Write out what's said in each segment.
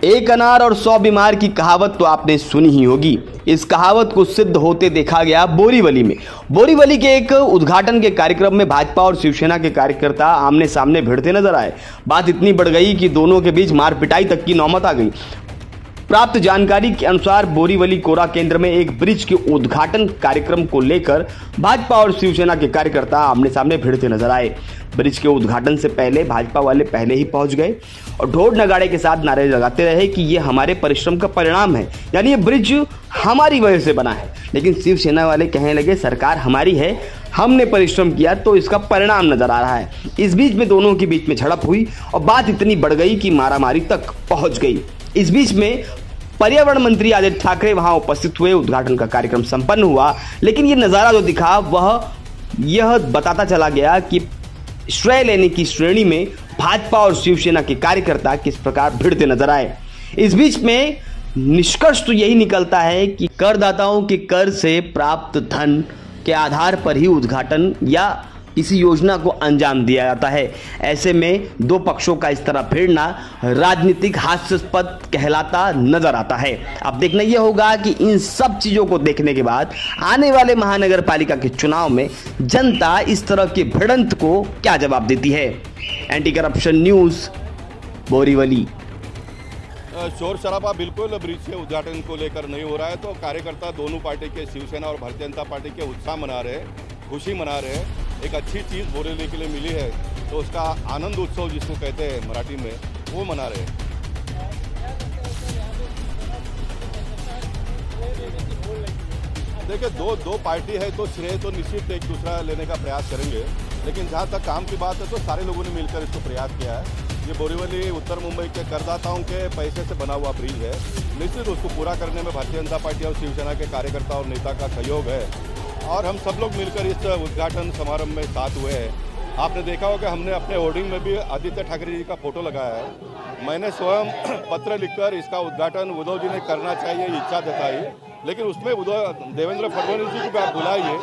एक अनार और 100 बीमार की कहावत तो आपने सुनी ही होगी। इस कहावत को सिद्ध होते देखा गया बोरीवली में। बोरीवली के एक उद्घाटन के कार्यक्रम में भाजपा और शिवसेना के कार्यकर्ता आमने सामने भिड़ते नजर आए। बात इतनी बढ़ गई कि दोनों के बीच मार पिटाई तक की नौबत आ गई। प्राप्त जानकारी के अनुसार बोरीवली कोरा केंद्र में एक ब्रिज के उद्घाटन कार्यक्रम को लेकर भाजपा और शिवसेना के कार्यकर्ता आमने सामने भिड़ते नजर आए। ब्रिज के उद्घाटन से पहले भाजपा वाले पहले ही पहुंच गए और ढोल नगाड़े के साथ नारे लगाते रहे कि ये हमारे परिश्रम का परिणाम है, यानी ये ब्रिज हमारी वजह से बना है। लेकिन शिवसेना वाले कहने लगे सरकार हमारी है, हमने परिश्रम किया तो इसका परिणाम नजर आ रहा है। इस बीच में दोनों के बीच में झड़प हुई और बात इतनी बढ़ गई कि मारामारी तक पहुंच गई। इस बीच में पर्यावरण मंत्री आदित्य ठाकरे वहां उपस्थित हुए। उद्घाटन का कार्यक्रम संपन्न हुआ, लेकिन ये नजारा जो दिखा वह यह बताता चला गया कि श्रेय लेने की श्रेणी में भाजपा और शिवसेना के कार्यकर्ता किस प्रकार भिड़ते नजर आए। इस बीच में निष्कर्ष तो यही निकलता है कि करदाताओं के कर से प्राप्त धन के आधार पर ही उद्घाटन या किसी योजना को अंजाम दिया जाता है। ऐसे में दो पक्षों का इस तरह भिड़ना राजनीतिक हास्यास्पद कहलाता नजर आता है। अब देखना यह होगा कि इन सब चीजों को देखने के बाद आने वाले महानगर पालिका के चुनाव में जनता इस तरह के भिड़ंत को क्या जवाब देती है। Anti corruption news, Borivali. शोर शराबा बिल्कुल ब्रिज के उद्घाटन को लेकर नहीं हो रहा है, तो कार्यकर्ता दोनों पार्टी के, शिवसेना और भारतीय जनता पार्टी के उत्साह मना रहे हैं, खुशी मना रहे हैं। एक अच्छी चीज़ बोरीवली के लिए मिली है तो उसका आनंद उत्सव जिसको कहते हैं मराठी में, वो मना रहे हैं। देखिए दो पार्टी है तो श्रेय तो निश्चित एक दूसरा लेने का प्रयास करेंगे, लेकिन जहाँ तक काम की बात है तो सारे लोगों ने मिलकर इसको प्रयास किया है। ये बोरीवली उत्तर मुंबई के करदाताओं के पैसे से बना हुआ ब्रिज है। निश्चित उसको पूरा करने में भारतीय जनता पार्टी और शिवसेना के कार्यकर्ता और नेता का सहयोग है और हम सब लोग मिलकर इस उद्घाटन समारोह में साथ हुए हैं। आपने देखा होगा हमने अपने होर्डिंग में भी आदित्य ठाकरे जी का फोटो लगाया है। मैंने स्वयं पत्र लिखकर इसका उद्घाटन उद्धव जी ने करना चाहिए इच्छा जताई, लेकिन उसमें देवेंद्र फडणवीस जी को आप बुलाइए,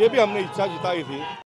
ये भी हमने इच्छा जताई थी।